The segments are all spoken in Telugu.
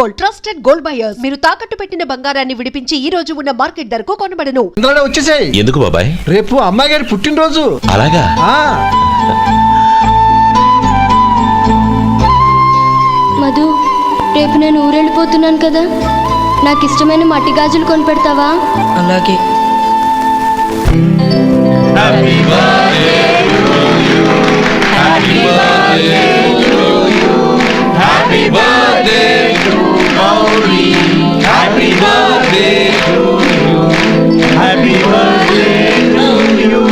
Gold, trusted gold buyers. మీరు తాకట్టు పెట్టిన బంగారాన్ని విడిపించి ఈ రోజు ఉన్న మార్కెట్ ధరకు కొనబడను. వచ్చేసాయి. ఎందుకు బాబాయ్? రేపు అమ్మాయి గారి పుట్టినరోజు. అలాగా? మధు, రేపు నేను ఊరెళ్ళిపోతున్నాను కదా, నాకు ఇష్టమైన మట్టి గాజులు కొనిపెడతావా? అలాగే. Happy birthday to you. Happy birthday to you. Happy birthday to Gauri. Happy birthday to you. Happy birthday to you.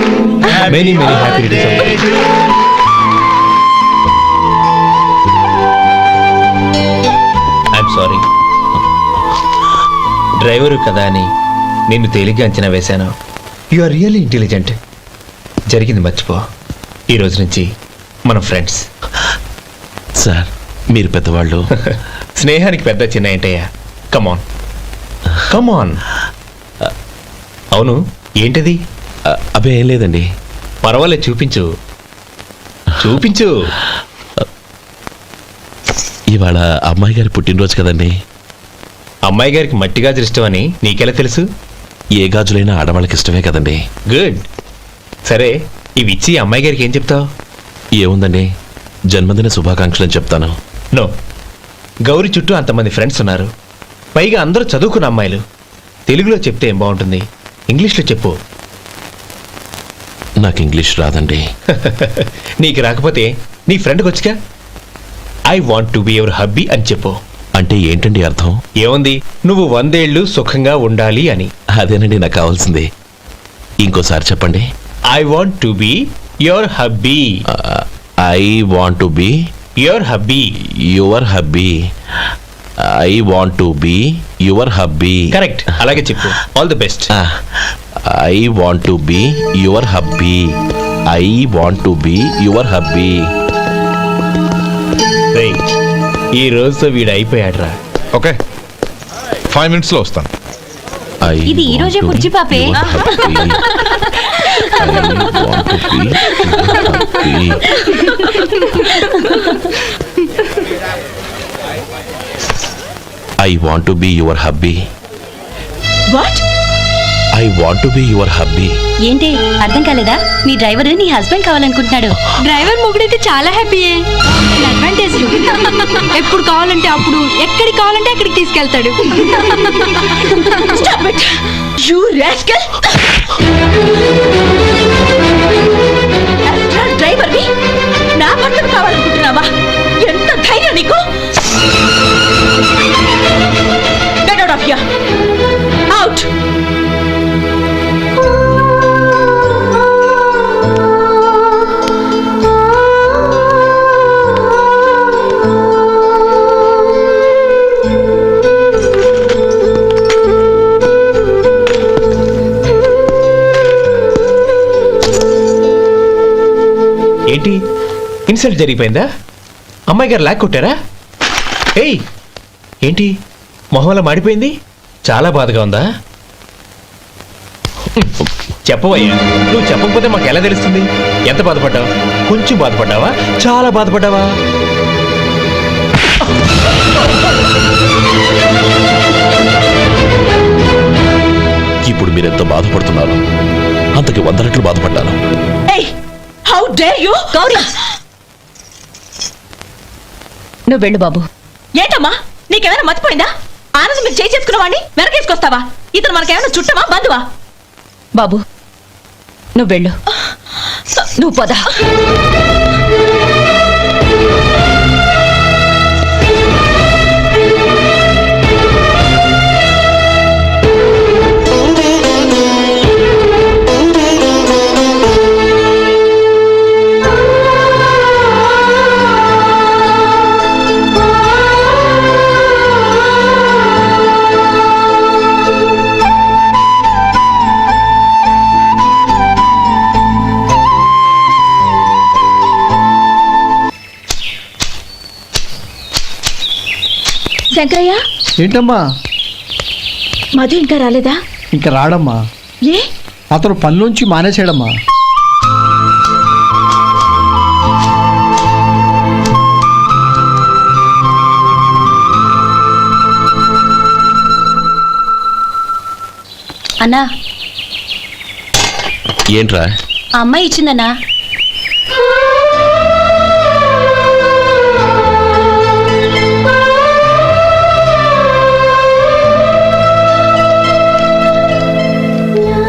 Many happy returns. I'm sorry. Driver కదా అని నిన్ను తేలిగ్గా అంచనా వేశాను. You are really intelligent. జరిగింది మర్చిపో. ఈ రోజు నుంచి మనం ఫ్రెండ్స్. సార్, మీరు పెద్దవాళ్ళు. స్నేహానికి పెద్ద చిన్న ఏంటయ్యా? కమాన్ కమాన్. అవును, ఏంటది? అబ్బే ఏం లేదండి. పర్వాలేదు, చూపించు చూపించు. ఇవాళ అమ్మాయి గారి పుట్టినరోజు కదండి. అమ్మాయి గారికి మట్టి గాజులు ఇష్టమని నీకెలా తెలుసు? ఏ గాజులైనా ఆడవాళ్ళకి ఇష్టమే కదండి. గుడ్. సరే, ఇవి ఇచ్చి అమ్మాయి గారికి ఏం చెప్తావు? ఏముందండి, జన్మదిన శుభాకాంక్షలు అని చెప్తాను. నో, గౌరీ చుట్టూ అంతమంది ఫ్రెండ్స్ ఉన్నారు, పైగా అందరూ చదువుకున్న అమ్మాయిలు. తెలుగులో చెప్తే ఏం బాగుంటుంది? ఇంగ్లీష్లో చెప్పు. నాకు ఇంగ్లీష్ రాదండి. నీకు రాకపోతే నీ ఫ్రెండ్కి వచ్చిగా I want to be your hubby అని చెప్పు. అంటే ఏంటండి అర్థం? ఏముంది, నువ్వు 100 ఏళ్ళు సుఖంగా ఉండాలి అని. అదేనండి నాకు కావాల్సింది. ఇంకోసారి చెప్పండి. I want to be your hubby. I want to be your hubby. Your hubby. I want to be your hubby. Correct, అలాగే చెప్పు. All the best. I want to be your hubby. I want to be your hubby. ఈ రోజుతో వీడు అయిపోయాడ్రా. ఓకే, 5 minutes లో వస్తాను. ఇది ఈ రోజే పుచ్చి పాపే. I want to be your hubby. What? I want to be your hubby. ఏంటి అర్థం కాలేదా? మీ డ్రైవర్ నీ హస్బెండ్ కావాలనుకుంటున్నాడు. డ్రైవర్ మొగుడైతే చాలా హ్యాపీయే. అడ్వాంటేజ్ ఎప్పుడు కావాలంటే అప్పుడు, ఎక్కడికి కావాలంటే అక్కడికి తీసుకెళ్తాడు. Stop it! You rascal! Driver ని నా భర్తను కావాలనుకుంటున్నావా? ఎంత ధైర్యం నీకు! Get out of here! Out! ఏంటి, ఇన్సల్ట్ జరిగిపోయిందా? అమ్మాయి గారు లాక్ కొట్టారా? ఏయ్, ఏంటి మొహంలో మాడిపోయింది? చాలా బాధగా ఉందా? చెప్పవయ్యా, నువ్వు చెప్పకపోతే మాకు ఎలా తెలుస్తుంది? ఎంత బాధపడ్డావు? కొంచెం బాధపడ్డావా? చాలా బాధపడ్డావా? ఇప్పుడు మీరెంత బాధపడుతున్నారు, అంతకి 100 రెట్లు బాధపడ్డాను. How dare you? గౌరీ, నువ్వు వెళ్ళు బాబు. ఏంటమ్మా, నీకేమైనా మర్చిపోయిందా? ఆనందం మీరు చేసుకున్న వాడిని వెనకేసుకొస్తావా? ఇతను మనకేమైనా చుట్టమా బంధువా? బాబు నువ్వు వెళ్ళు. నువ్వు పద. శంకరయ్య, ఏంటమ్మా? మధు ఇంకా రాలేదా? ఇంకా రాడమ్మా. ఏ? అతను పనిలోంచి మానేసాడమ్మా. అన్నా ఏంట్రా? ఆ అమ్మాయి ఇచ్చిందన్నా.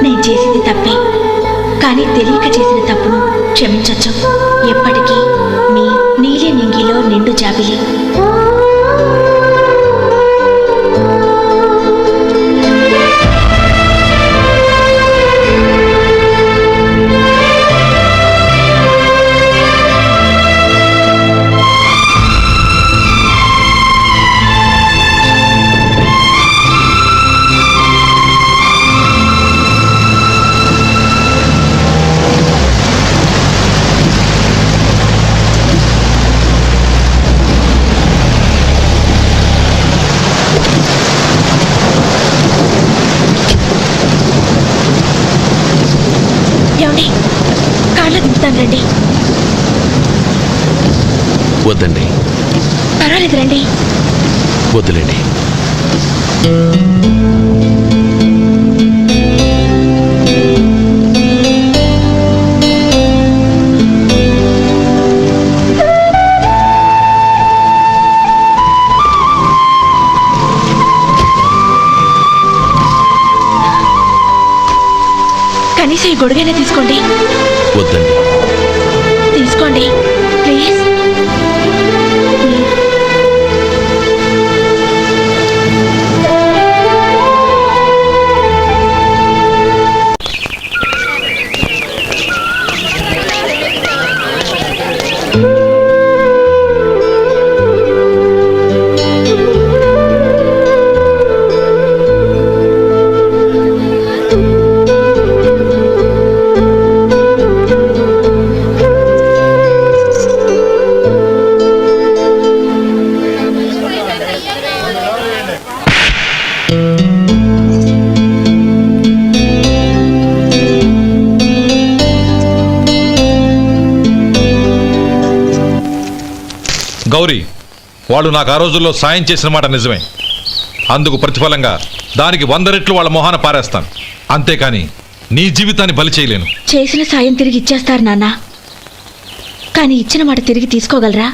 నేను చేసింది తప్పే, కానీ తెలియక చేసిన తప్పును క్షమించొచ్చు. ఎప్పటికీ మీ నీలి నింగిలో నిండు జాబిలి. ఏమండి, కాళ్ళ దింపుతాను రండి. వద్దండి, పర్వాలేదు రండి. వద్దులేండి. కనీసం ఈ గొడుగైనా తీసుకోండి. వద్దండి. తీసుకోండి ప్లీజ్. గౌరీ, వాళ్ళు నాకు ఆ రోజుల్లో సాయం చేసిన మాట నిజమే. అందుకు ప్రతిఫలంగా దానికి 100 రెట్లు వాళ్ళ మొహాన పారేస్తాను. అంతేకాని నీ జీవితాన్ని బలి చేయలేను. చేసిన సాయం తిరిగి ఇచ్చేస్తారు నాన్న, కానీ ఇచ్చిన మాట తిరిగి తీసుకోగలరా?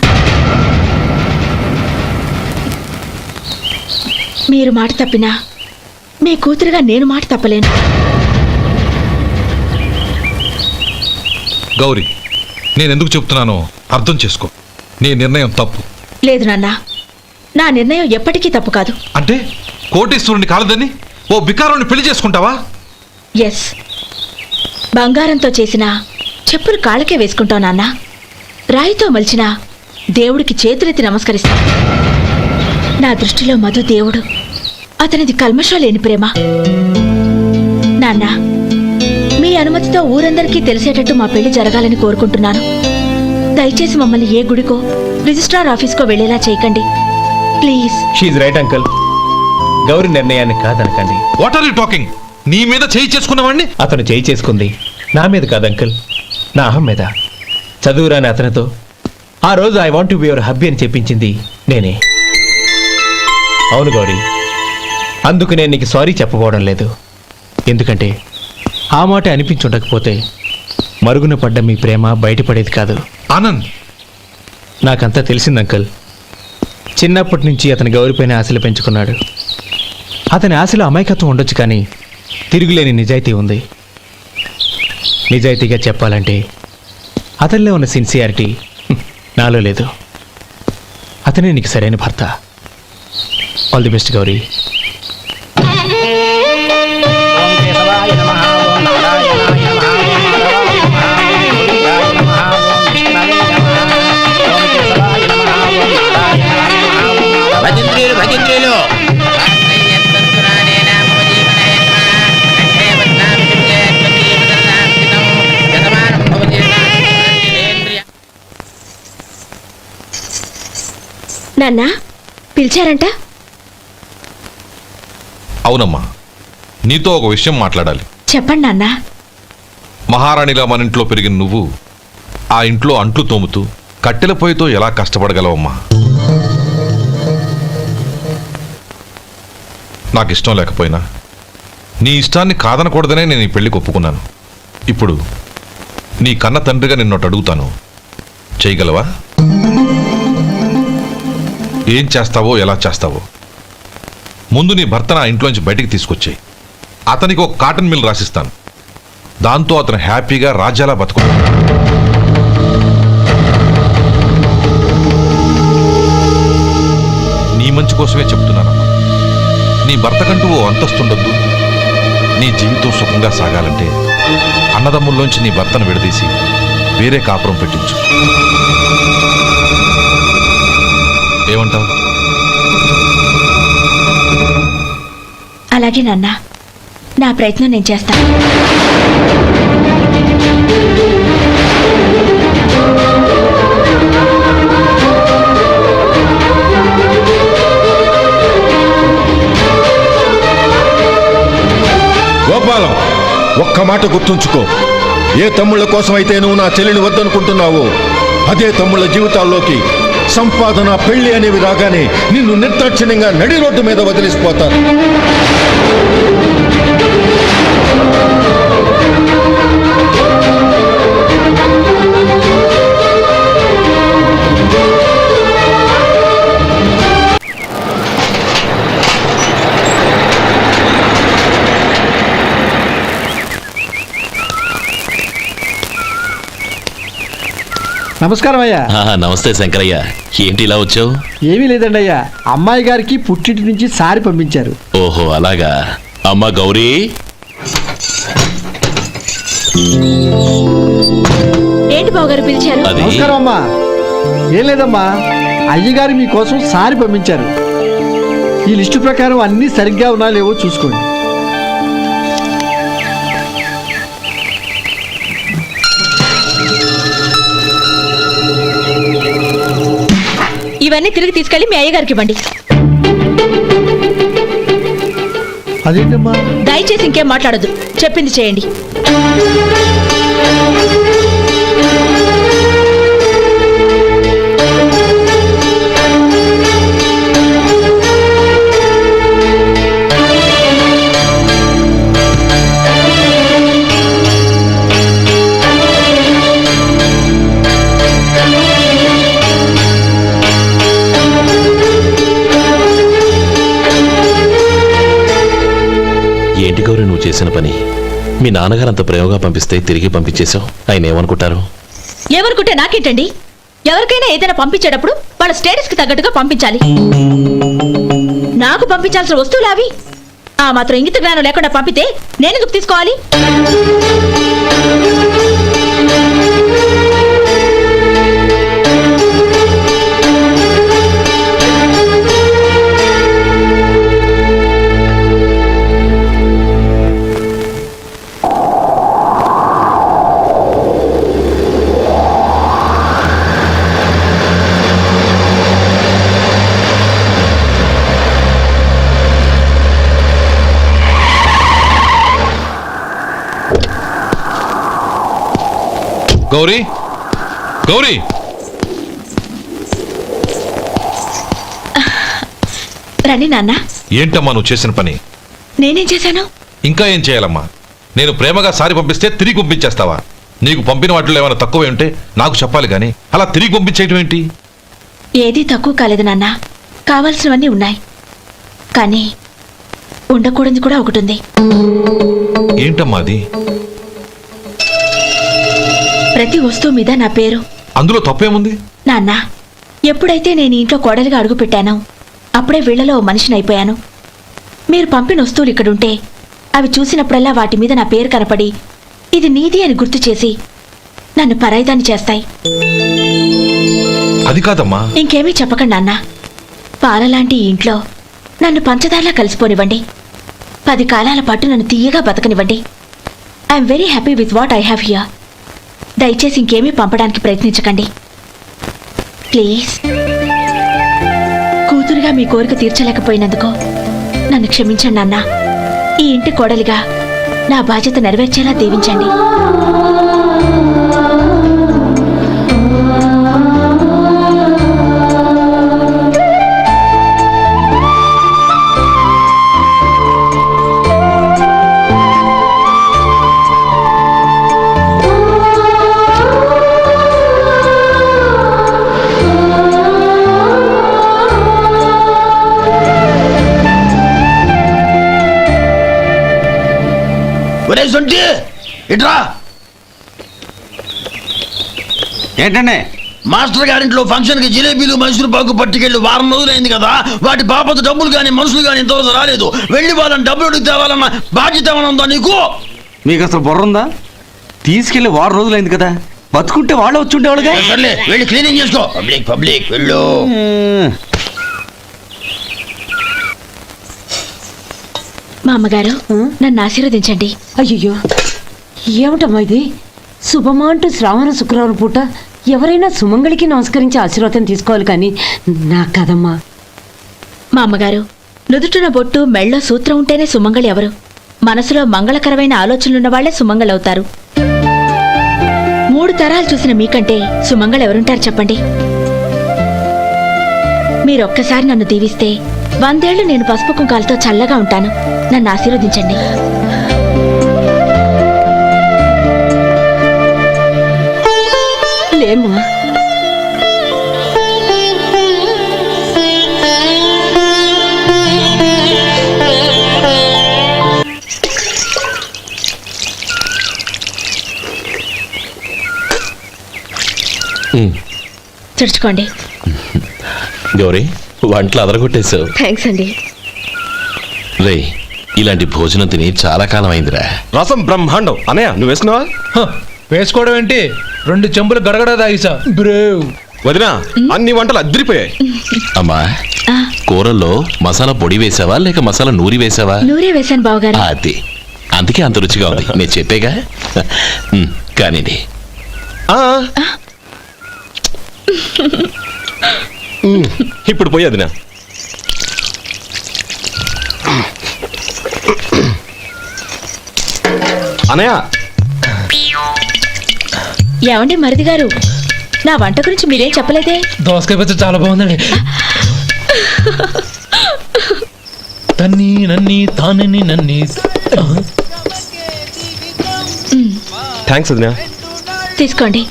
మీరు మాట తప్పినా మీ కూతురుగా నేను మాట తప్పలేను. గౌరీ, నేనెందుకు చెప్తున్నానో అర్థం చేసుకో. నీ నిర్ణయం తప్పు. లేదు నాన్న, నా నిర్ణయం ఎప్పటికీ తప్పు కాదు. అంటే కోటీశ్వరుని కాలదని ఓ బికారుని పెళ్లి చేసుకుంటావా? ఎస్, బంగారంతో చేసిన చెప్పులు కాళ్ళకే వేసుకుంటావు నాన్న. రాయితో మలిచిన దేవుడికి చేతులెత్తి నమస్కరిస్తా. నా దృష్టిలో మధు దేవుడు, అతనిది కల్మషం లేని ప్రేమ. నాన్న, మీ అనుమతితో ఊరందరికీ తెలిసేటట్టు మా పెళ్లి జరగాలని కోరుకుంటున్నాను. దయచేసి మమ్మల్ని ఏ గుడికో రిజిస్ట్రార్ ఆఫీస్కో వెళ్ళేలా చేయకండి please. She's right uncle. Gauri నిర్ణయాన్ని కాదనకండి. What are you talking? నీ మీద చేయి చేసుకున్నవాడిని అతను చేయి చేసుకుంది నా మీద కాదు అంకుల్, నా అహం మీద. చదువురాని అతనితో ఆ రోజు I want to be your hubby అని చెప్పించింది నేనే. అవును గౌరీ, అందుకు నేను నీకు సారీ చెప్పబోవడం లేదు. ఎందుకంటే ఆ మాట అనిపించుండకపోతే మరుగున పడ్డ మీ ప్రేమ బయటపడేది కాదు. ఆనంద్, నాకంతా తెలిసింది అంకుల్. చిన్నప్పటి నుంచి అతని గౌరీపైన ఆశలు పెంచుకున్నాడు. అతని ఆశలో అమాయకత్వం ఉండొచ్చు, కానీ తిరుగులేని నిజాయితీ ఉంది. నిజాయితీగా చెప్పాలంటే అతనిలో ఉన్న సిన్సియారిటీ నాలో లేదు. అతనే నీకు సరైన భర్త. All the best Gauri. నాన్న, పిలిచారంట? అవునమ్మా, నీతో ఒక విషయం మాట్లాడాలి. చెప్పండి నాన్న. మహారాణిలా మన ఇంట్లో పెరిగిన నువ్వు ఆ ఇంట్లో అంట్లు తోముతూ కట్టెల పొయ్యితో ఎలా కష్టపడగలవమ్మా? నాకు ఇష్టం లేకపోయినా నీ ఇష్టాన్ని కాదనకూడదనే నేను ఈ పెళ్లికి ఒప్పుకున్నాను. ఇప్పుడు నీ కన్న తండ్రిగా నిన్నొకటి అడుగుతాను, చేయగలవా? ఏం చేస్తావో, ఎలా చేస్తావో ముందు నీ భర్త నా ఇంట్లోంచి బయటికి తీసుకొచ్చాయి. అతనికి ఒక కాటన్ మిల్ రాసిస్తాను. దాంతో అతను హ్యాపీగా రాజ్యాలా బతుకుతాడు. నీ మంచి కోసమే చెప్తున్నానమ్మా. నీ భర్తకంటూ ఓ అంతస్తుండొద్దు. నీ జీవితం సుఖంగా సాగాలంటే అన్నదమ్ముల్లోంచి నీ భర్తను విడదీసి వేరే కాపురం పెట్టించు. ఏమంటావు? అలాగే నాన్న, నా ప్రయత్నం నేను చేస్తాను. గోపాలం, ఒక్క మాట గుర్తుంచుకో. ఏ తమ్ముళ్ళ కోసం అయితే నువ్వు నా చెల్లిని వద్దనుకుంటున్నావో అదే తమ్ముళ్ళ జీవితాల్లోకి సంపాదన, పెళ్లి అనేవి రాగానే నిన్ను నిర్దాక్షిణ్యంగా నడి రోడ్డు మీద వదిలిసిపోతారు. నమస్కారం అయ్యా. నమస్తే శంకరయ్య, ఏంటి ఇలా వచ్చావు? ఏమీ లేదండి అయ్యా, అమ్మాయి గారికి పుట్టింటి నుంచి సారి పంపించారు. ఓహో అలాగా. అమ్మ గౌరీ, ఏంటి బావగారు పిలిచారు? అది నమస్కారం అమ్మా. ఏం లేదమ్మా, అయ్యగారు మీకోసం సారి పంపించారు. ఈ లిస్టు ప్రకారం అన్నీ సరిగ్గా ఉన్నా లేవో చూసుకోండి. ఇవన్నీ తిరిగి తీసుకెళ్లి మీ అయ్యగారికి ఇవ్వండి. అదేంటమ్మా? దయచేసి ఇంకేం మాట్లాడొద్దు, చెప్పింది చేయండి. ఏంటి గౌరీ నువ్వు చేసిన పని? మీ నాన్నగారు అంత ప్రేమగా పంపిస్తే తిరిగి పంపించేశావు. ఆయన ఏమనుకుంటారు? ఎవరుకుంటే నాకేంటండి? ఎవరికైనా ఏదైనా పంపించేటప్పుడు వాళ్ళ స్టేటస్ కి తగ్గట్టుగా పంపించాలి. నాకు పంపించాల్సిన వస్తువులు అవి. ఆ మాత్రం ఇంగిత జ్ఞానం లేకుండా పంపితే నేనెందుకు తీసుకోవాలి? గౌరీ, గౌరీ, రండి నాన్న. ఏంటమ్మా నువ్వు చేసిన పని? నేనేం చేశాను? ఇంకా ఏం చేయాలమ్మా? నేను ప్రేమగా సారి పంపిస్తే తిరిగి పంపించేస్తావా? నీకు పంపిన వాటిలో ఏమైనా తక్కువ ఉంటే నాకు చెప్పాలి కానీ అలా తిరిగి పంపించేయటం ఏంటి? ఏదీ తక్కువ కాలేదు నాన్న, కావాల్సినవన్నీ ఉన్నాయి. కానీ ఉండకూడదు కూడా ఒకటి ఉంది. ఏంటమ్మా అది? ప్రతి వస్తువు మీద నా పేరు. అందులో తప్పేముంది? నాన్న, ఎప్పుడైతే నేను ఇంట్లో కోడలిగా అడుగు పెట్టానో అప్పుడే వీళ్లలో ఓ మనిషిని అయిపోయాను. మీరు పంపిన వస్తువులు ఇక్కడుంటే అవి చూసినప్పుడల్లా వాటి మీద నా పేరు కనపడి ఇది నీది అని గుర్తు చేసి నన్ను పరాయిదాన్ని చేస్తాయి. అది కాదమ్మా. ఇంకేమీ చెప్పకండి నాన్న. పాలలాంటి ఈ ఇంట్లో నన్ను పంచదారలా కలిసిపోనివ్వండి. 10 కాలాల పాటు నన్ను తీయగా బతకనివ్వండి. I'm very happy with what I have here. దయచేసి ఇంకేమీ పంపడానికి ప్రయత్నించకండి ప్లీజ్. కూతురుగా మీ కోరిక తీర్చలేకపోయినందుకు నన్ను క్షమించండి నాన్న. ఈ ఇంటి కోడలిగా నా బాధ్యత నెరవేర్చేలా దీవించండి. ఒరే సొంటి ఇట్రా. ఏంటండి? మాస్టర్ గారింట్లో ఫంక్షన్ కి జిలేబీలు మైసూరు పాకు పట్టుకెళ్ళి వారం రోజులైంది కదా, వాటి బాపత డబ్బులు కానీ మనుషులు కానీ ఇంతవరకు రాలేదు. వెళ్ళి వాళ్ళని డబ్బులు అడిగి తేవాలన్న బాధ్యత ఏమైనా ఉందా నీకు? మీకు అసలు బుర్ర ఉందా? తీసుకెళ్లి వారం రోజులైంది కదా, బతుకుంటే వాళ్ళు వచ్చి ఉండేవాళ్ళుగా. సర్లే వెళ్ళి క్లీనింగ్ చేసుకో. పబ్లిక్ వెళ్ళు. మా అమ్మగారు నన్ను ఆశీర్వదించండి. అయ్యో ఏమిటమ్మా ఇది? శుభమా అంటూ శ్రావణ శుక్రవారం పూట ఎవరైనా సుమంగళికి నమస్కరించి ఆశీర్వాదం తీసుకోవాలి కానీ నా కదమ్మా. మా అమ్మగారు నుదుటిన బొట్టు మెళ్ళో సూత్రం ఉంటేనే సుమంగళి ఎవరు? మనసులో మంగళకరమైన ఆలోచనలున్న వాళ్లే సుమంగళవుతారు. 3 తరాలు చూసిన మీకంటే సుమంగళ ఎవరుంటారు చెప్పండి? మీరొక్కసారి నన్ను దీవిస్తే 100 ఏళ్లు నేను పసుపు కుంకాలతో చల్లగా ఉంటాను. నన్ను ఆశీర్వదించండి. లేమ్మా. తుడుచుకోండి. గౌరీ, వంటలు అదరగొట్టేశావు. థ్యాంక్స్ అండి. రే, ఇలాంటి భోజనం తిని చాలా కాలం అయిందిరా. రసం బ్రహ్మాండం. అనయ్య నువ్వు వేసుకున్నావా? వేసుకోవడం ఏంటి, 2 చెంబులు గడగడ తాగిసా బ్రేవ్. వదినా, అన్ని వంటలు అద్దరిపోయాయి. అమ్మా, కూరల్లో మసాలా పొడి వేసావా లేక మసాలా నూరి వేసావా? నూరే వేశాను బావగారు. అది అందుకే అంత రుచిగా ఉంది. నేను చెప్పేగా. కానివ్వండి. ఇప్పుడు పోయి వదినా. అనయ్య, ఏమండి మరిది గారు, నా వంట గురించి మీరేం చెప్పలేదే? దోసకాయ పచ్చడి చాలా బాగుందండి. తన్ని నన్ని తానని నన్ని. థ్యాంక్స్ వదినా. తీసుకోండి.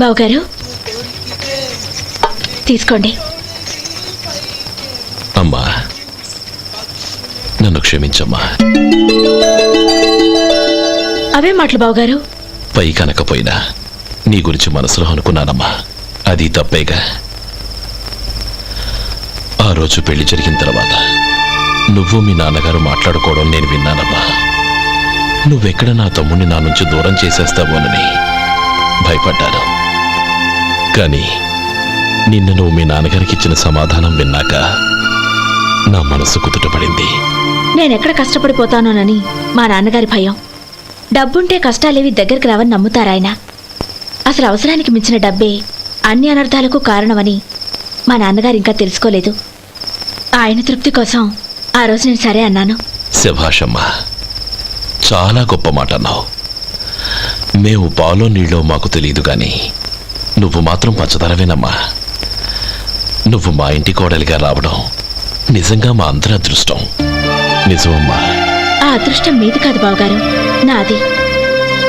బావగారు తీసుకోండి. అమ్మా, నన్ను క్షమించమ్మా. అవే మాటలు బావగారు. పై కనకపోయినా నీ గురించి మనసులో అనుకున్నానమ్మా. అది తప్పేగా. ఆ రోజు పెళ్లి జరిగిన తర్వాత నువ్వు మీ నాన్నగారు మాట్లాడుకోవడం నేను విన్నానమ్మా. నువ్వెక్కడ నా తమ్ముడిని నా నుంచి దూరం చేసేస్తావోనని భయపడ్డాను. కానీ నిన్న నువ్వు మీ నాన్నగారికి ఇచ్చిన సమాధానం విన్నాక నా మనసు కుదుటపడింది. నేనెక్కడ కష్టపడిపోతానోనని మా నాన్నగారి భయం. డబ్బుంటే కష్టాలేవి దగ్గరికి రావని నమ్ముతారాయన. అసలు అవసరానికి మించిన డబ్బే అన్ని అనర్థాలకు కారణమని మా నాన్నగారు ఇంకా తెలుసుకోలేదు. ఆయన తృప్తి కోసం ఆ రోజు నేను సరే అన్నాను. శభాషమ్మా, చాలా గొప్ప మాట అన్నావు. మేము పాలో నీళ్ళో మాకు తెలియదు కానీ నువ్వు మాత్రం పచ్చదనవేనమ్మా. నువ్వు మా ఇంటి కోడలిగా రావడం నిజంగా మా అందరి అదృష్టం. నిజమమ్మా. ఆ అదృష్టం మీది కాదు బావగారు, నాది.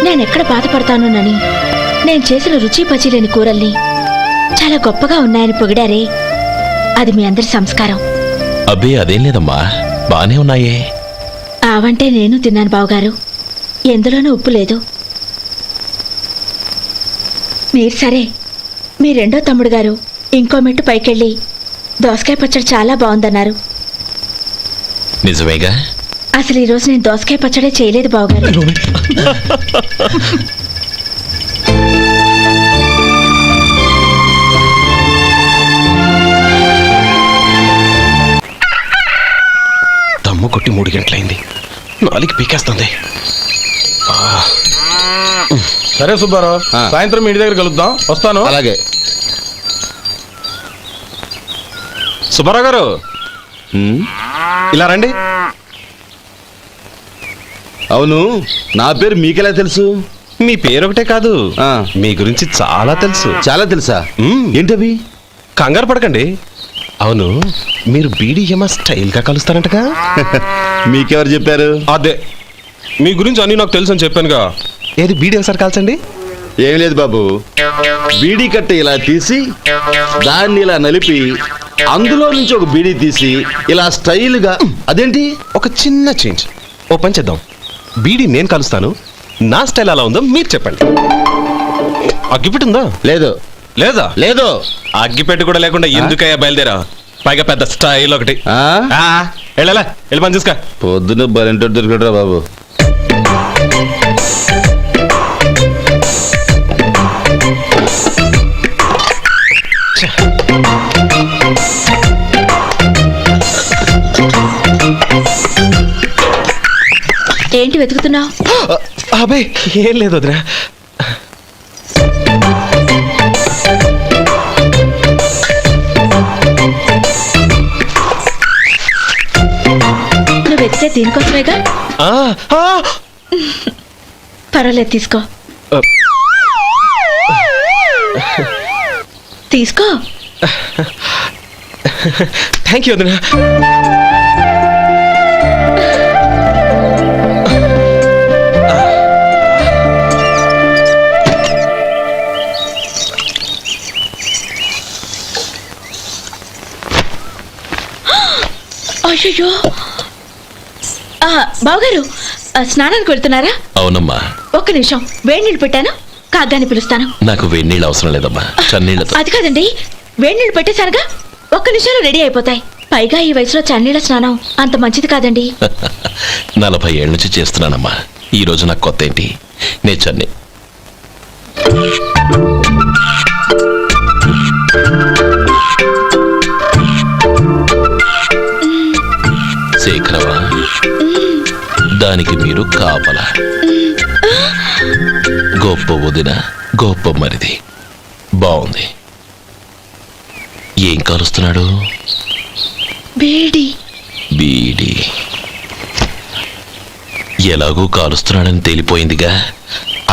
నేనెక్కడ బాధపడతానోనని నేను చేసిన రుచి పచిలేని కూరల్ని చాలా గొప్పగా ఉన్నాయని పొగిడారే, అది మీ అందరి సంస్కారం. అబ్బే అదేం లేదమ్మా, బానే ఉన్నాయే. ఆవంటే నేను తిన్నాను బావగారు, ఎందులోనూ ఉప్పు లేదు. మీరు సరే, మీ రెండో తమ్ముడు గారు ఇంకో మెట్టు పైకెళ్ళి దోసకాయ పచ్చడి చాలా బాగుందన్నారు. నిజమేగా? అసలు ఈరోజు నేను దోసకాయ పచ్చడే చేయలేదు బావగారు. దమ్ము కొట్టి 3 గంటలైంది, 4 పీకేస్తుంది. సరే సుబ్బారావు, సాయంత్రం మీ ఇంటి దగ్గర కలుద్దాం. వస్తాను. అలాగే. సుబ్బారావు గారు, ఇలా రండి. అవును, నా పేరు మీకెలా తెలుసు? మీ పేరు ఒకటే కాదు, మీ గురించి చాలా తెలుసు. చాలా తెలుసా? ఏంటవి? కంగారు పడకండి. అవును, మీరు బీడీఎంఆ స్టైల్గా కలుస్తారంటగా? మీకెవరు చెప్పారు? అదే, మీ గురించి అన్నీ నాకు తెలుసు అని చెప్పానుగా. ఏది బీడీ ఒకసారి కాల్చండి. ఏం లేదు బాబు, బీడీ కట్ట ఇలా తీసి దాన్ని ఇలా నలిపి అందులో నుంచి ఒక బీడీ తీసి ఇలా స్టైల్గా. అదేంటి? ఒక చిన్న చేంజ్. ఓ పని చేద్దాం, బీడీ నేను కలుస్తాను, నా స్టైల్ అలా ఉందో మీరు చెప్పండి. అగ్గిపెట్టి ఉందా? లేదు. లేదా? లేదు. అగ్గిపెట్టి కూడా లేకుండా ఎందుకయ్యా బయలుదేరా? పైగా పెద్ద స్టైల్ ఒకటి. వెళ్ళాలా, వెళ్ళి పని చూసుకో. పొద్దున బలంటో దొరికడరా బాబు. ఏంటి వెతుకుతున్నావు? అబ్బాయి ఏం లేదు వదినా. నువ్వు వెతికే దీనికోసమేగా. పర్వాలేదు, తీసుకో తీసుకో. థ్యాంక్ యూ వదినా. అయ్యో, బావగారు స్నానానికి వెళ్తున్నారా? అవునమ్మా. ఒక్క నిమిషం, వేడి నీళ్ళు పెట్టాను, కాగ్గాని పిలుస్తాను. నాకు వేడి నీళ్ళు అవసరం లేదమ్మా, చన్నీళ్ళతో. అది కాదండి, వేడి నీళ్ళు పెట్టేశానుగా, ఒక్క నిమిషంలో రెడీ అయిపోతాయి. పైగా ఈ వయసులో చన్నీళ్ళ స్నానం అంత మంచిది కాదండి. 40 ఏళ్ళ నుంచి చేస్తున్నానమ్మా. ఈ రోజు నాకు కొత్త ఏంటి? నే చన్నీ. శేఖరవా, దానికి మీరు కాపలా. గొప్ప వదిన, గొప్ప మరిది. బాగుంది. ఏం కాలుస్తున్నాడు? బీడి. బీడి ఎలాగూ కాలుస్తున్నాడని తేలిపోయిందిగా.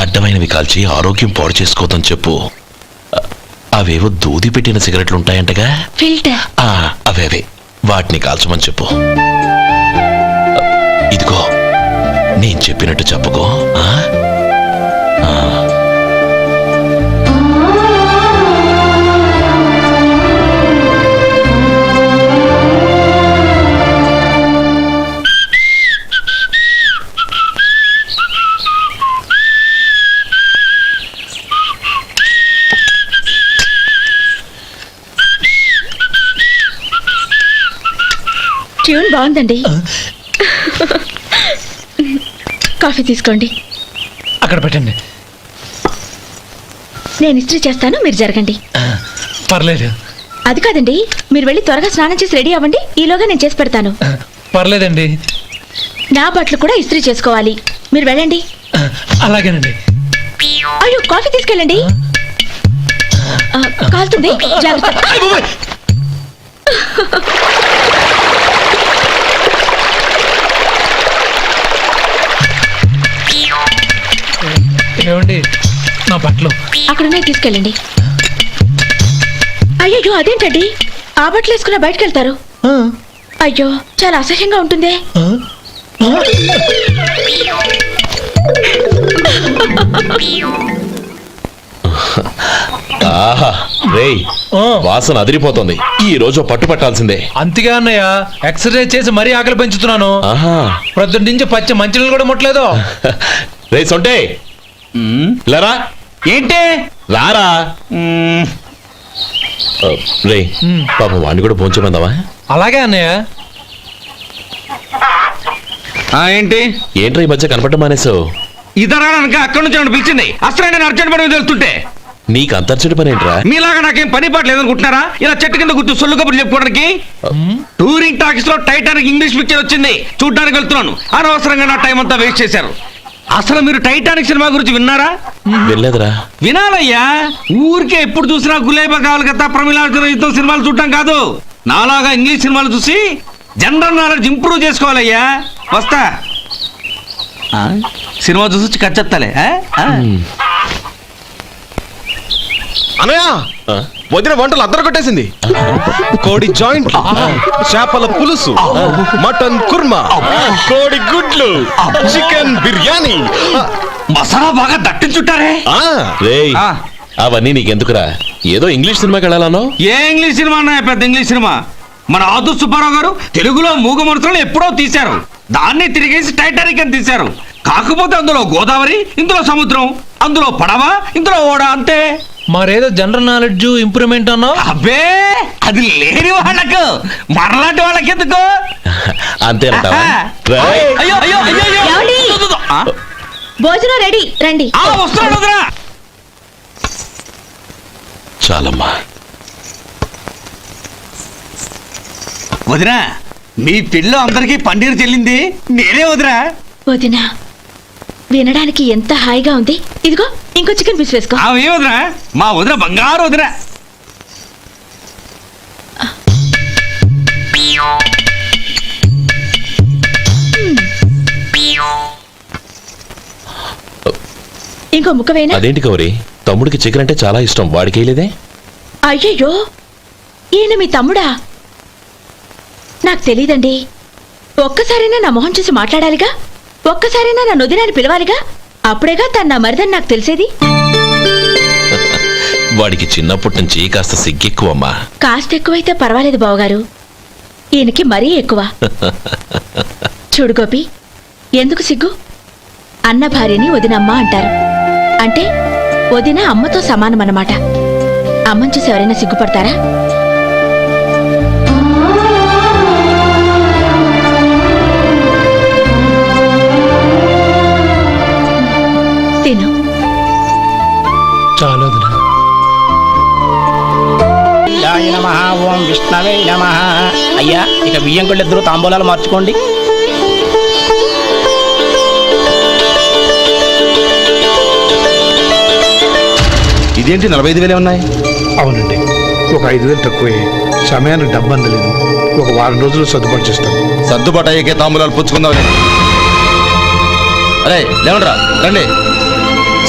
అడ్డమైనవి కాల్చి ఆరోగ్యం పాడు చేసుకోవద్దని చెప్పు. అవేవో దూది పెట్టిన సిగరెట్లు ఉంటాయంటగా, ఫిల్టర్. అవే వాటిని కాల్చమని చెప్పు. ఇదిగో నేను చెప్పినట్టు చెప్పుకో. ట్యూన్ బాగుందండి. కాఫీ తీసుకోండి. అక్కడ పెట్టండి. నేను ఇస్త్రీ చేస్తాను, మీరు జరగండి. పర్లేదు. అది కాదండి, మీరు వెళ్ళి త్వరగా స్నానం చేసి రెడీ అవ్వండి, ఈలోగా నేను చేసి పెడతాను. పర్లేదండి. నా బట్టలు కూడా ఇస్త్రీ చేసుకోవాలి, మీరు వెళ్ళండి. అలాగేనండి. అయ్యో, కాఫీ తీసుకెళ్ళండి. కాలుతుంది, జాగ్రత్త. ఏమండి, నా బట్టలు అక్కడున్నాయి, తీసుకెళ్ళండి. అయ్యో, అదేంటండి, ఆ బట్టలు వేసుకున్న బయటకు వెళ్తారు? అయ్యో, చాలా అసహ్యంగా ఉంటుందే. ఆహా రేయ్, వాసన అదిరిపోతుంది. ఈ రోజు పట్టు పట్టాల్సిందే. అంతగా అన్నయ్య, ఎక్సర్సైజ్ చేసి మరీ ఆకలి పెంచుతున్నాను. ప్రొద్దున నుంచి పచ్చ మంచినీళ్ళు కూడా ముట్టలేదు. రే సొంటే, లరా. ఏంటి? రారా. రే పాపం వాడిని కూడా భోంచమందావా? అలాగే అన్నయ్య. ఏంటి ఏంట్రా ఈ మధ్య కనపడడం మానేసావు? ఇద్దరు అక్కడి నుంచి నన్ను పిలిచింది. అసలు నేను అర్జెంట్ పని వెళ్తుంటే నీకు అంతర్చడి పని ఏంట్రా? మీలాగా నాకేం పని పాట లేదనుకుంటున్నారా? ఇలా చెట్టు కింద కూర్చో సొల్లు కబుర్లు చెప్పుకోవడానికి. టూరింగ్ టాకీస్ లో టైటానిక్ ఇంగ్లీష్ పిక్చర్ వచ్చింది, చూడ్డానికి వెళ్తున్నాను. అనవసరంగా నా టైం అంతా వేస్ట్ చేశారు. అసలు మీరు టైటానిక్ సినిమా గురించి విన్నారా? వినలేదురా. వినాలయ్యా. ఊరికే ఎప్పుడు చూసినా గులేబా కావాలి కదా, ప్రమిళార్జున యుద్ధం సినిమాలు చూడటం కాదు. నాలాగా ఇంగ్లీష్ సినిమాలు చూసి జనరల్ నాలెడ్జ్ ఇంప్రూవ్ చేసుకోవాలయ్యా. వస్తా. సినిమా చూసి వచ్చి కచ్చెత్తాలే. అనయా, వదిన వంటలు అద్దరు కొట్టేసింది. కోడి జాయింట్, చేపల పులుసు, మటన్ కుర్మా, కోడి గుడ్లు, చికెన్ బిర్యానీ, మసాలా బాగా దట్టించుంటారే. రేయ్, అవన్నీ నీకెందుకురా? ఏదో ఇంగ్లీష్ సినిమాకి వెళ్ళాలనో? ఏ ఇంగ్లీష్ సినిమా అన్న? పెద్ద ఇంగ్లీష్ సినిమా. మన ఆదు సుబ్బారావు గారు తెలుగులో మూగమరుతులను ఎప్పుడో తీశారు. దాన్ని తిరిగేసి టైటానిక్ అని తీశారు. కాకపోతే అందులో గోదావరి, ఇందులో సముద్రం, అందులో పడవ, ఇందులో ఓడ, అంతే. మరేదో జనరల్ నాలెడ్జ్ ఇంప్రూవ్మెంట్ అన్నా? అబ్బే, అది లేని వాళ్ళకు, మరలాంటి వాళ్ళకి ఎందుకు? అంతేనంటావా? అయ్యో అయ్యో అయ్యో అయ్యో. భోజనం రెడీ, రండి. వస్తున్నాడు వదరా. చాలమ్మా. వదినా, మీ పిల్ల అందరికీ పన్నీరు చెల్లింది నేనే వదినా. వదినా, వినడానికి ఎంత హాయిగా ఉంది. ఇదిగో ఇంకో చికెన్ పీస్ వేసుకో. ఏ వదినా, మా వదిన బంగారు వదినా. ఇంకో ముక్క వేయనా? అదేంటి గౌరీ, తమ్ముడికి చికెన్ అంటే చాలా ఇష్టం, వాడికి వేయలేదే? అయ్యయ్యో, ఈయన మీ తమ్ముడా? నాకు తెలీదండి. ఒక్కసారైనా నా మొహం చూసి మాట్లాడాలిగా, ఒక్కసారైనా నా నొదినాన్ని పిలవాలిగా, అప్పుడేగా తన నా మరిదని నాకు తెలిసేది. వాడికి చిన్నప్పటి నుంచి కాస్త సిగ్గెక్కువమ్మా. కాస్త ఎక్కువైతే పర్వాలేదు బావగారు, ఈయనకి మరీ ఎక్కువ. చూడు గోపి, ఎందుకు సిగ్గు? అన్న భార్యని వదినమ్మ అంటారు. అంటే వదిన అమ్మతో సమానం అన్నమాట. అమ్మని చూసి ఎవరైనా సిగ్గుపడతారా? తిను. చాలు వదినా. ఓం విష్ణవే నమః. అయ్యా, ఇక బియ్యం కొళ్ళిద్దరూ తాంబూలాలు మార్చుకోండి. ఇదేంటి 45,000 ఉన్నాయి? అవునండి, ఒక 5,000 తక్కువే. సమయానికి డబ్బు అందలేదు. ఒక వారం రోజులు సర్దుబాటు చేస్తాం. సర్దుబాటు అయ్యే తాంబూలాలు పుచ్చుకుందాం. అరే లేవండ్రా, రండి.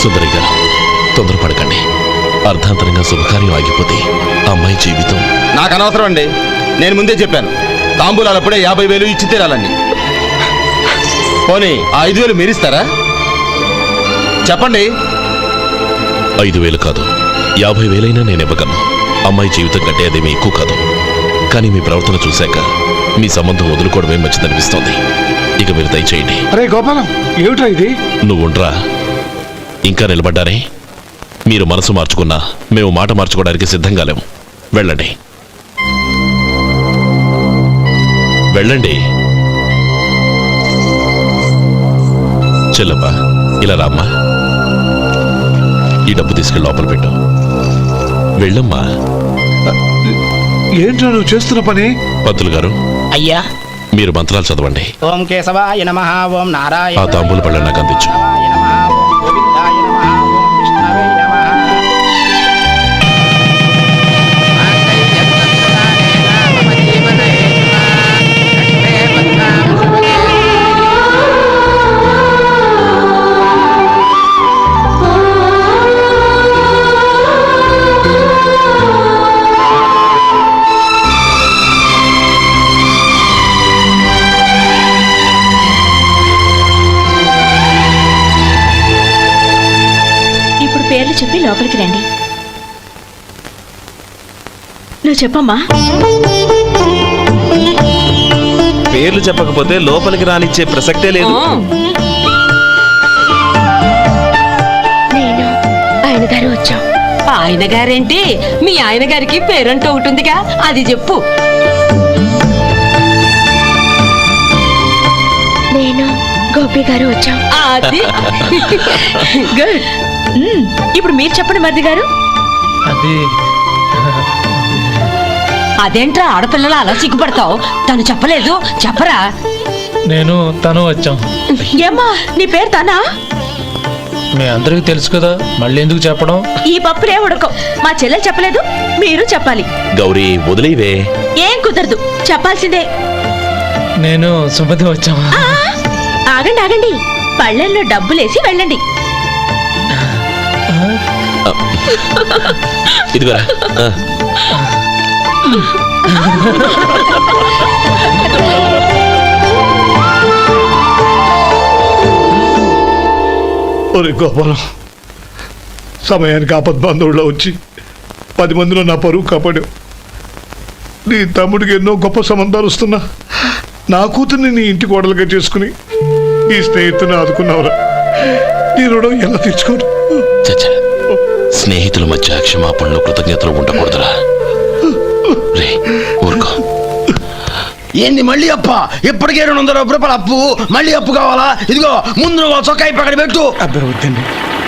సుందరి గారు, తొందరపడకండి. అర్ధాంతరంగా శుభకార్యం ఆగిపోతే అమ్మాయి జీవితం. నాకు అనవసరం అండి, నేను ముందే చెప్పాను. తాంబూలాలు అప్పుడే 50,000 ఇచ్చి తీరాలండి. పోనీ ఆ 5,000 మీరిస్తారా? చెప్పండి. 5,000 కాదు, 50,000 నేను ఇవ్వగలను. అమ్మాయి జీవితం కంటే అదేమీ ఎక్కువ కాదు. కానీ మీ ప్రవర్తన చూశాక మీ సంబంధం వదులుకోవడమే మంచిదనిపిస్తోంది. ఇక మీరు దయచేయండి. అరే గోపాలం, ఏమిట్రా ఇది? నువ్వుండ్రా. ఇంకా నిలబడ్డారే? మీరు మనసు మార్చుకున్నా మేము మాట మార్చుకోవడానికి సిద్ధంగా లేము. వెళ్ళండి, వెళ్ళండి. చెల్లమ్మా, ఇలా రామ్మా. ఈ డబ్బు తీసుకెళ్ళి లోపల పెట్టు. వెళ్ళమ్మా. ఏంట్రా నువ్వు చేస్తున్న పని? పంతులు గారు, అయ్యా, మీరు మంత్రాలు చదవండి. ఓం కేశవాయ నమః, ఓం నారాయణ. ఆ తాంబూల పళ్ళ నాకు అందించు. పేర్లు చెప్పి లోపలికి రండి. నువ్వు చెప్పమ్మా. పేర్లు చెప్పకపోతే లోపలికి రానిచ్చే ప్రసక్తే లేదు. నేను ఆయన గారు వచ్చాం. ఆయన గారేంటి? మీ ఆయన గారికి పేరంటూ ఒకటి ఉందిగా, అది చెప్పు. నేను గోపి గారు వచ్చాం. అది గుడ్. ఇప్పుడు మీరు చెప్పండి మరిది గారు. అది అదేంట్రా ఆడపిల్లలు అలా సిగ్గుపడతావు? తను చెప్పలేదు, చెప్పరా? నేను తను వచ్చాం. ఏమ్మా, నీ పేరు తనా? మీ అందరికీ తెలుసు కదా, మళ్ళీ ఎందుకు చెప్పడం? ఈ పప్పులే ఉడకం. మా చెల్లెలు చెప్పలేదు, మీరు చెప్పాలి. గౌరీ, వదిలేవే. ఏం కుదరదు, చెప్పాల్సిందే. నేను సుమతి వచ్చాం. ఆగండి ఆగండి, పళ్ళెల్లో డబ్బులేసి వెళ్ళండి. ఇదిగోరా. ఒరే గోపాలం, సమయానికి ఆపద్బంధువుల్లో వచ్చి 10 మందిలో నా పరువు కాపాడావు. నీ తమ్ముడికి ఎన్నో గొప్ప సంబంధాలు వస్తున్నా నా కూతుర్ని నీ ఇంటి కోడలుగా చేసుకుని నీ స్నేహితుని ఆదుకున్నావురా. నీ రుణం ఎలా తీర్చుకోరు? చచ్చా, స్నేహితుల మధ్య క్షమాపణలు కృతజ్ఞతలు ఉండకూడదురా. రే ఊరుకో. ఏంది మళ్ళీ అప్ప? ఇప్పటికే 200 రూపాయలు అప్పు, మళ్ళీ అప్పు కావాలా? ఇదిగో ముందు నువ్వు చొక్కాయి పక్కన పెట్టు. అబ్బే వద్దండి,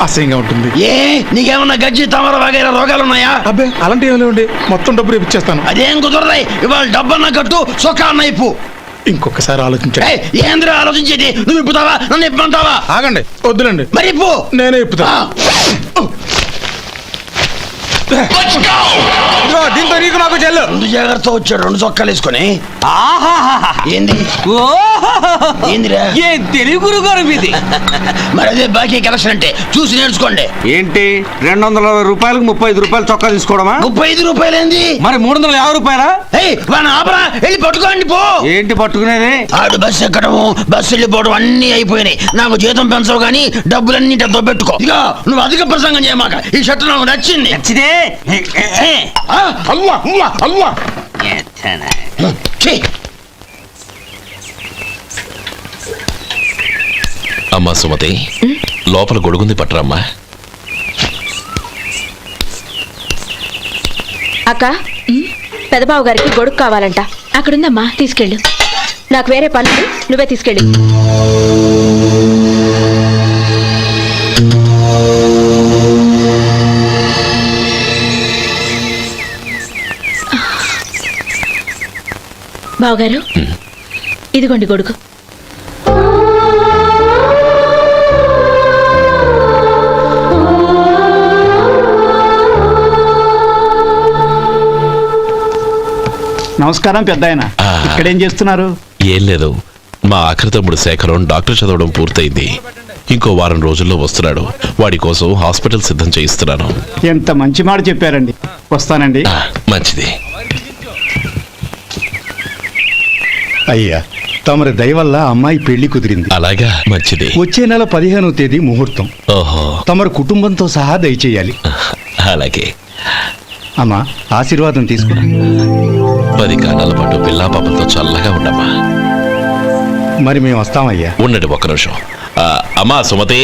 అసహ్యంగా ఉంటుంది. ఏ నీకేమన్నా గజ్జి తమర వగైరా రోగాలు ఉన్నాయా? అబ్బే అలాంటి ఏమీ లేవండి, మొత్తం డబ్బు రేపు ఇచ్చేస్తాను. అదేం కుదరదాయి. ఇవాళ డబ్బన్నా కట్టు, చొక్కా అన్న ఇప్పు. ఇంకొకసారి ఆలోచించండి. ఏంద్రా ఆలోచించేది? నువ్వు ఇప్పుతావా, నన్ను ఇప్పమంటావా? ఆగండి, వద్దులండి. మరి ఇప్పు. నేనే ఇప్పుతా. దీంతో నీకు నాకు చెల్లు. ముందు జాగ్రత్త వచ్చాడు 2 చొక్కాలు వేసుకొని. ఏంది ఏందిరా? ఏ తెలుగు గురుగారు మీది? మరి అదే బాకీ కలెక్షన్ అంటే చూసి నేర్చుకోండి. ఏంటి 220 రూపాయలకు 35 రూపాయలు చొక్కా తీసుకోవడమా? 35 రూపాయలు ఏంది? మరి 350 రూపాయలా? వాడిని ఆపరా, వెళ్ళి పట్టుకోండి పో. ఏంటి పట్టుకునేది? ఆడు బస్సు ఎక్కడము, బస్సు వెళ్ళిపోవడం అన్ని అయిపోయినాయి. నాకు జీతం పెంచవు కానీ డబ్బులన్నీ డబ్బు పెట్టుకో. ఇక నువ్వు అధిక ప్రసంగం చేయమాక. ఈ షర్ట్ నాకు నచ్చింది. నచ్చితే అల్వా అల్వా అల్వా. అమ్మా సుమతి, లోపల గొడుగుంది పట్టరమ్మా. అక్క, పెదబాబు గారికి గొడుగు కావాలంట. అక్కడుందమ్మా, తీసుకెళ్ళు. నాకు వేరే పని, నువ్వే తీసుకెళ్ళు. బావగారు, ఇదిగోండి గొడుగు. నమస్కారం పెద్దాయన. ఇక్కడేం చేస్తున్నారు? ఏం లేదు, మా ఆఖరి తమ్ముడు శేఖరం డాక్టర్ చదవడం పూర్తయింది. ఇంకో వారం రోజుల్లో వస్తున్నాడు. వాడి కోసం హాస్పిటల్ సిద్ధం చేయిస్తున్నాను. ఎంత మంచి మాట చెప్పారండి. వస్తానండి. మంచిది. అయ్యా, తమరి దయ వల్ల అమ్మాయి పెళ్లి కుదిరింది. అలాగా, మంచిది. వచ్చే నెల 15వ తేదీ ముహూర్తం. ఓహో. తమరు కుటుంబంతో సహా దయచేయాలి. అలాగే. అమ్మా, ఆశీర్వాదం తీసుకురా. 10 కాలాల పాటు పిల్లా పాపలతో చల్లగా ఉండమ్మా. మరి మేము వస్తామయ్యా. ఉండండి ఒక్క నిమిషం. అమ్మా సుమతి,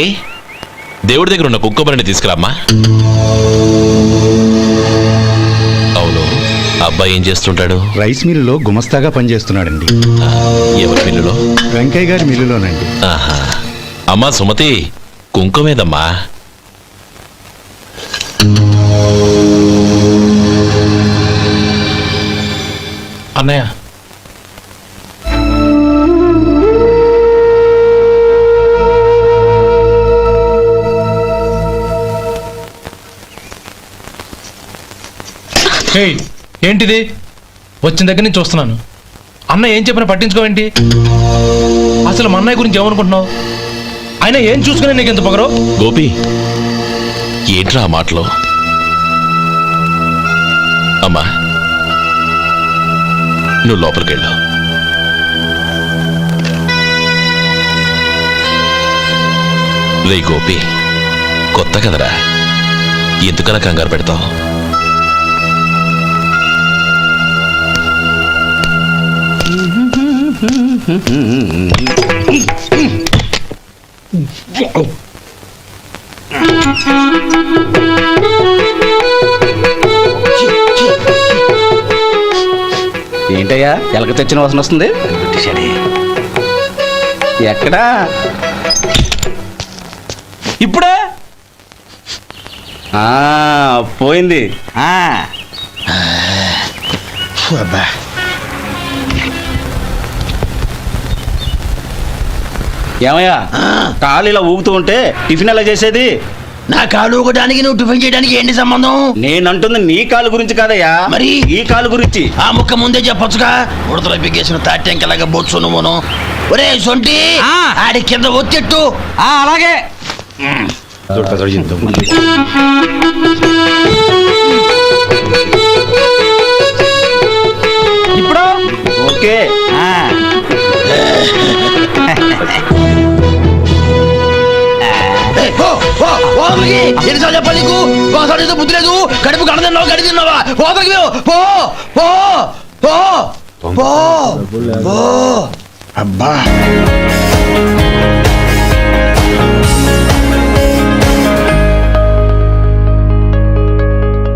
దేవుడి దగ్గర ఉన్న కుక్కబరిని తీసుకురామ్మా. అవును, అబ్బాయి ఏం చేస్తుంటాడు? రైస్ మిల్లులో గుమస్తాగా పనిచేస్తున్నాడండి. ఎవరి మిల్లులో? వెంకయ్య గారి మిల్లులోనండి. ఆహా. అమ్మా సుమతి, కుంకుమేదమ్మా? అన్నయ్య, ఏంటిది? వచ్చిన దగ్గర నుంచి చూస్తున్నాను. అన్న ఏం చెప్పినా పట్టించుకోవేంటి? అసలు మా అన్నయ్య గురించి ఏమనుకుంటున్నావు? ఆయన ఏం చూసుకునే నీకు ఎంత పొగరు? గోపి, ఏంట్రా ఆ మాటలో? అమ్మా, నువ్వు లోపలికెళ్ళు. రే గోపి, కొత్త కదరా, ఎందుకలా కంగారు పెడతావు? ఏంటయ్యా, ఎలక తెచ్చిన వాసన వస్తుంది? ఎక్కడా? ఇప్పుడే పోయింది. ఏమయ్యా, కాలు ఇలా ఊగుతూ ఉంటే టిఫిన్ ఎలా చేసేది? నా కాలు ఊగడానికి నువ్వు టిఫిన్ చేయడానికి ఏంటి సంబంధం? నేనంటుంది నీ కాలు గురించి కాదయ్యా, మరి ఈ కాలు గురించి. ఆ ముక్క ముందే చెప్పొచ్చుగా. ఉడతలో పిగేసిన తాటెంకలాగా బొచ్చు నువ్వును. ఒరే సొంటి, ఆడి కింద ఒత్తెట్టు. అలాగే. ఇప్పుడు ఓకే ఎన్నిసార్లు చెప్పాలి నీకు? ఒకసారి ఏదో బుద్ధి లేదు, కడుపు గడ తిన్నావా గడి తిన్నావా? పోతకి పో పో పో పో పో. అబ్బా